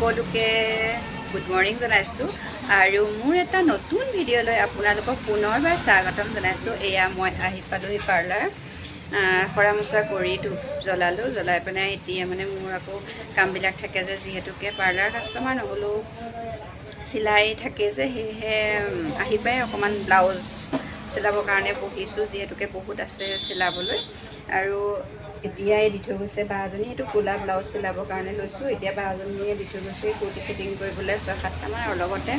সকলোকে good morning জনাইছোঁ আৰু মোৰ এটা নতুন ভিডিঅ'লৈ আপোনালোকক পুনৰবাৰ স্বাগতম জনাইছোঁ। এয়া মই আহি পালোহি পাৰ্লাৰ, সৰা মোচা কৰি ধূপ জ্বলালোঁ, জ্বলাই পিনে এতিয়া মানে মোৰ আকৌ কামবিলাক থাকে যে, যিহেতুকে পাৰ্লাৰ কাষ্টমাৰ নহ'লেও চিলাই থাকে যে, সেয়েহে আহি পাই অকণমান ব্লাউজ চিলাবৰ কাৰণে বহিছোঁ, যিহেতুকে বহুত আছে চিলাবলৈ। আৰু এতিয়াই দি থৈ গৈছে বাজনী, এইটো ক'লা ব্লাউজ চিলাবৰ কাৰণে লৈছোঁ। এতিয়া বাজনীয়ে দি থৈ গৈছে কুৰ্তি ফিটিং কৰিবলৈ 6-7টামান, আৰু লগতে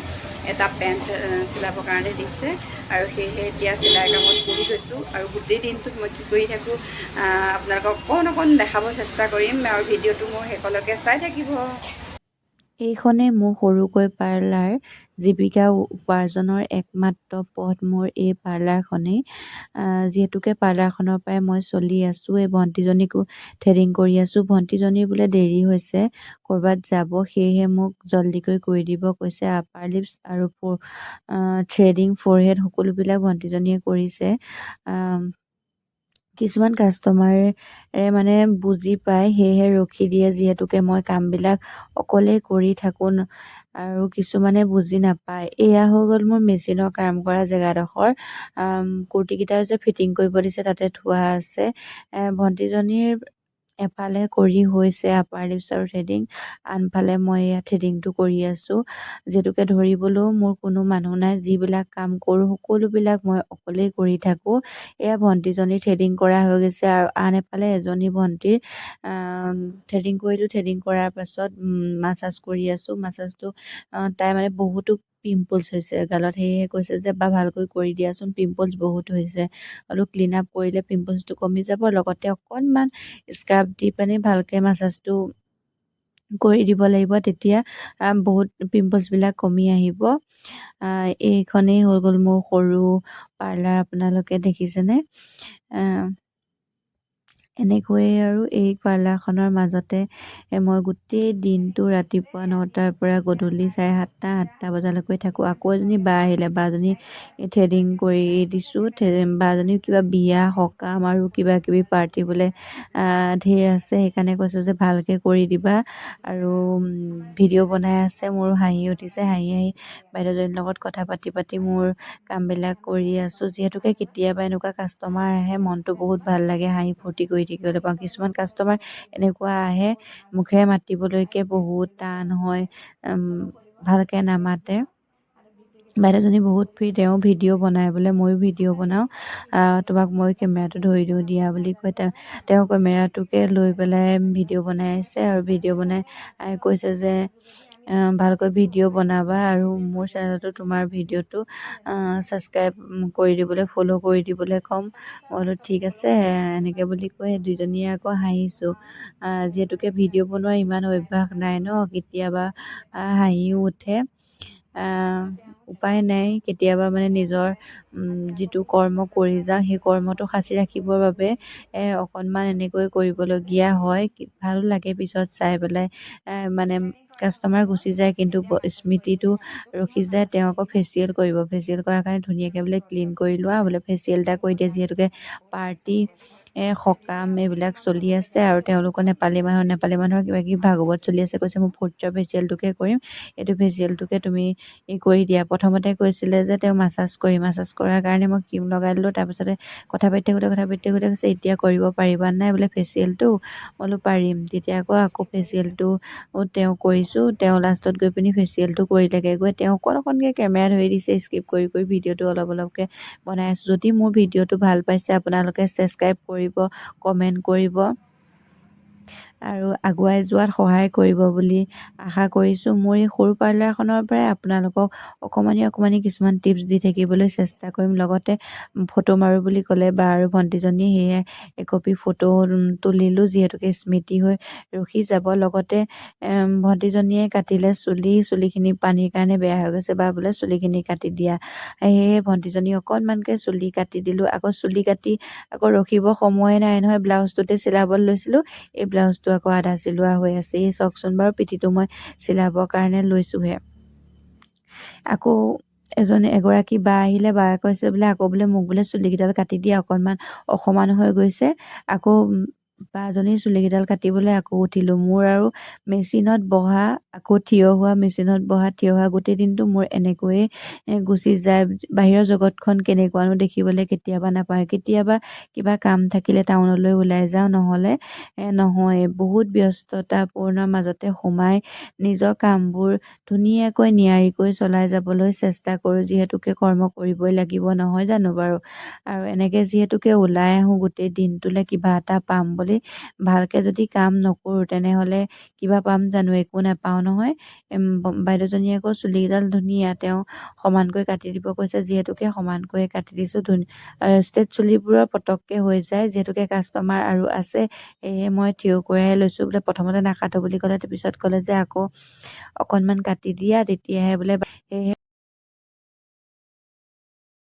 এটা পেণ্ট চিলাবৰ কাৰণে দিছে। আৰু সেয়েহে এতিয়া চিলাই কামত কৰি গৈছোঁ। আৰু গোটেই দিনটোত মই কি কৰি থাকোঁ আপোনালোকক অকণ দেখাব চেষ্টা কৰিম, আৰু ভিডিঅ'টো মোৰ শেষলৈকে চাই থাকিব। এইখনেই মোৰ সৰুকৈ পাৰ্লাৰ, জীৱিকা উপাৰ্জনৰ একমাত্ৰ পথ মোৰ এই পাৰ্লাৰখনেই। যিহেতুকে পাৰ্লাৰখনৰ পৰাই মই চলি আছোঁ। এই ভণ্টিজনীকো থ্ৰেডিং কৰি আছোঁ। ভণ্টিজনীৰ বোলে দেৰি হৈছে, ক'ৰবাত যাব, সেয়েহে মোক জল্দিকৈ কৰি দিব কৈছে। আপাৰ লিপছ আৰু থ্ৰেডিং, ফৰহেড সকলোবিলাক ভণ্টিজনীয়ে কৰিছে। কিছুমান কাষ্টমাৰে মানে বুজি পায়, সেয়েহে ৰখি দিয়ে, যিহেতুকে মই কামবিলাক অকলেই কৰি থাকোঁ, আৰু কিছুমানে বুজি নাপায়। এয়া হৈ গ'ল মোৰ মেচিনৰ কাম কৰা জেগাডোখৰ। কুৰ্তিকেইটা যে ফিটিং কৰিব দিছে তাতে থোৱা আছে। ভণ্টিজনীৰ এফালে কৰি হৈছে আপাৰ লিপছ আৰু থ্ৰেডিং, আনফালে মই এয়া থ্ৰেডিংটো কৰি আছোঁ। যিহেতুকে ধৰিবলৈও মোৰ কোনো মানুহ নাই, যিবিলাক কাম কৰোঁ সকলোবিলাক মই অকলেই কৰি থাকোঁ। এয়া ভণ্টিজনী থ্ৰেডিং কৰা হৈ গৈছে, আৰু আন এফালে এজনী ভণ্টিৰ থ্ৰেডিং কৰিলোঁ। থ্ৰেডিং কৰাৰ পাছত মাছাজ কৰি আছোঁ। মাছাজটো তাই মানে বহুতো পিম্পলছ হৈছে গালত, সেয়েহে কৈছে যে বা ভালকৈ কৰি দিয়াচোন, পিম্পলছ বহুত হৈছে। অলপ ক্লিন আপ কৰিলে পিম্পলছটো কমি যাব, লগতে অকণমান স্কাৰ্ফ দি পিনে ভালকৈ মাছাজটো কৰি দিব লাগিব, তেতিয়া বহুত পিম্পলছবিলাক কমি আহিব। এইখনেই হৈ গ'ল মোৰ সৰু পাৰ্লাৰ, আপোনালোকে দেখিছেনে। এনেকৈয়ে আৰু এই পাৰ্লাৰখনৰ মাজতে মই গোটেই দিনটো ৰাতিপুৱা 9টাৰ পৰা গধূলি 7:30-8টা বজালৈকে থাকোঁ। আকৌ এজনী বা আহিলে, বাজনী থ্ৰেডিং কৰি দিছোঁ। বাজনীৰ কিবা বিয়া সকাম আৰু কিবা কিবি পাৰ্টি বোলে ধেৰ আছে, সেইকাৰণে কৈছে যে ভালকৈ কৰি দিবা, আৰু ভিডিঅ' বনাই আছে। মোৰ হাঁহি উঠিছে, হাঁহি বাইদেউজনীৰ লগত কথা পাতি মোৰ কামবিলাক কৰি আছোঁ। যিহেতুকে কেতিয়াবা এনেকুৱা কাষ্টমাৰ আহে, মনটো বহুত ভাল লাগে, হাঁহি ফূৰ্তি কৰি থাকিবলৈ পাওঁ। কিছুমান কাষ্টমাৰ এনেকুৱা আহে, মুখেৰে মাতিবলৈকে বহুত টান হয়, ভালকৈ নামাতে। বাইদেউজনী বহুত ফ্ৰী, তেওঁ ভিডিঅ' বনাই বোলে, ময়ো ভিডিঅ' বনাওঁ, তোমাক মই কেমেৰাটো ধৰি দিওঁ দিয়া বুলি কৈ তেওঁ কেমেৰাটোকে লৈ পেলাই ভিডিঅ' বনাই আছে। আৰু ভিডিঅ' বনাই কৈছে যে ভালকৈ ভিডিঅ' বনাবা, আৰু মোৰ চেনেলটো তোমাৰ ভিডিঅ'টো ছাবস্ক্ৰাইব কৰি দিবলৈ, ফ'ল' কৰি দিবলৈ ক'ম। মই বোলো ঠিক আছে এনেকৈ বুলি কৈ দুইজনীয়ে আকৌ হাঁহিছোঁ। যিহেতুকে ভিডিঅ' বনোৱাৰ ইমান অভ্যাস নাই ন, কেতিয়াবা হাঁহিও উঠে। উপায় নাই, কেতিয়াবা মানে নিজৰ যিটো কৰ্ম কৰি যাওঁ, সেই কৰ্মটো সাঁচি ৰাখিবৰ বাবে অকণমান এনেকৈ কৰিবলগীয়া হয়। ভালো লাগে পিছত চাই পেলাই, মানে কাষ্টমাৰ গুচি যায় কিন্তু স্মৃতিটো ৰখি যায়। তেওঁ আকৌ ফেচিয়েল কৰিব, ফেচিয়েল কৰাৰ কাৰণে ধুনীয়াকৈ বোলে ক্লিন কৰি লোৱা, বোলে ফেচিয়েল এটা কৰি দিয়ে। যিহেতুকে পাৰ্টি সকাম এইবিলাক চলি আছে, আৰু তেওঁলোকৰ নেপালী মানুহৰ কিবা কিবি ভাগৱত চলি আছে, কৈছে মই 4th ফেচিয়েলটোকে কৰিম, এইটো ফেচিয়েলটোকে তুমি কৰি দিয়া। প্ৰথমতে কৈছিলে যে তেওঁ মাছাজ কৰাৰ কাৰণে মই ক্ৰীম লগাই দিলোঁ। তাৰপিছতে কথা পাতি থাকোঁতে কৈছে এতিয়া কৰিব পাৰিবা নাই বোলে ফেচিয়েলটো। মই বোলো পাৰিম। তেতিয়া আকৌ ফেচিয়েলটো তেওঁ কৰিছোঁ। তেওঁ লাষ্টত গৈ পিনি ফেচিয়েলটো কৰি থাকে গৈ, তেওঁ অকণকৈ কেমেৰা ধৰি দিছে, স্কিপ কৰি ভিডিঅ'টো অলপকৈ বনাই আছোঁ। যদি মোৰ ভিডিঅ'টো ভাল পাইছে আপোনালোকে ছাবস্ক্ৰাইব কৰিব, কমেণ্ট কৰিব, আৰু আগুৱাই যোৱাত সহায় কৰিব বুলি আশা কৰিছোঁ। মোৰ এই সৰু পাৰ্লাৰখনৰ পৰাই আপোনালোকক অকণমানি কিছুমান টিপছ দি থাকিবলৈ চেষ্টা কৰিম। লগতে ফটো মাৰোঁ বুলি ক'লে বা আৰু ভণ্টিজনী, সেয়ে একপি ফটো তুলিলোঁ, যিহেতুকে স্মৃতি হৈ ৰখি যাব। লগতে ভণ্টিজনীয়ে কাটিলে চুলিখিনি পানীৰ কাৰণে বেয়া হৈ গৈছে, বা বোলে চুলিখিনি কাটি দিয়া, সেয়ে ভণ্টিজনী অকণমানকৈ চুলি কাটি দিলোঁ। আকৌ চুলি কাটি আকৌ ৰখিব সময় নাই নহয়, ব্লাউজটোতে চিলাবলৈ লৈছিলোঁ, এই ব্লাউজটো আকৌ আধা চিলোৱা হৈ আছে। এই চাওকচোন বাৰু, পিঠিটো মই চিলাবৰ কাৰণে লৈছোঁহে। আকৌ এগৰাকী বা আহিলে, বায়ে কৈছে বোলে আকৌ বোলে মোক বোলে চুলিকেইডাল কাটি দিয়া, অকণমান অসমান হৈ গৈছে। আকৌ বাজনীৰ চুলিকেইডাল কাটিবলৈ আকৌ উঠিলোঁ। মোৰ আৰু মেচিনত বহা, আকৌ থিয় হোৱা, মেচিনত বহা, থিয় হোৱা, গোটেই দিনটো মোৰ এনেকৈয়ে গুচি যায়। বাহিৰৰ জগতখন কেনেকুৱানো দেখিবলৈ কেতিয়াবা নাপায়। কেতিয়াবা কিবা কাম থাকিলে টাউনলৈ ওলাই যাওঁ, নহ'লে নহয়। বহুত ব্যস্ততাপূৰ্ণ মাজতে সোমাই নিজৰ কামবোৰ ধুনীয়াকৈ নিয়াৰিকৈ চলাই যাবলৈ চেষ্টা কৰোঁ, যিহেতুকে কৰ্ম কৰিবই লাগিব, নহয় জানো বাৰু? আৰু এনেকৈ যিহেতুকে ওলাই আহোঁ গোটেই দিনটোলৈ কিবা এটা পাম বুলি, ভালকৈ যদি কাম নকৰোঁ তেনেহ'লে কিবা পাম জানো? একো নাপাওঁ নহয়। বাইদেউজনীয়ে আকৌ চুলিকেইডাল ধুনীয়া, তেওঁ সমানকৈ কাটি দিব কৈছে, যিহেতুকে সমানকৈ কাটি দিছোঁ। ষ্ট্ৰেট চুলিবোৰৰ পটককৈ হৈ যায়, যিহেতুকে কাষ্টমাৰ আৰু আছে, সেয়েহে মই থিয় কৰাই লৈছোঁ। বোলে প্ৰথমতে নাকাটো বুলি ক'লে, পিছত ক'লে যে আকৌ অকণমান কাটি দিয়া, তেতিয়াহে বোলে, সেয়েহে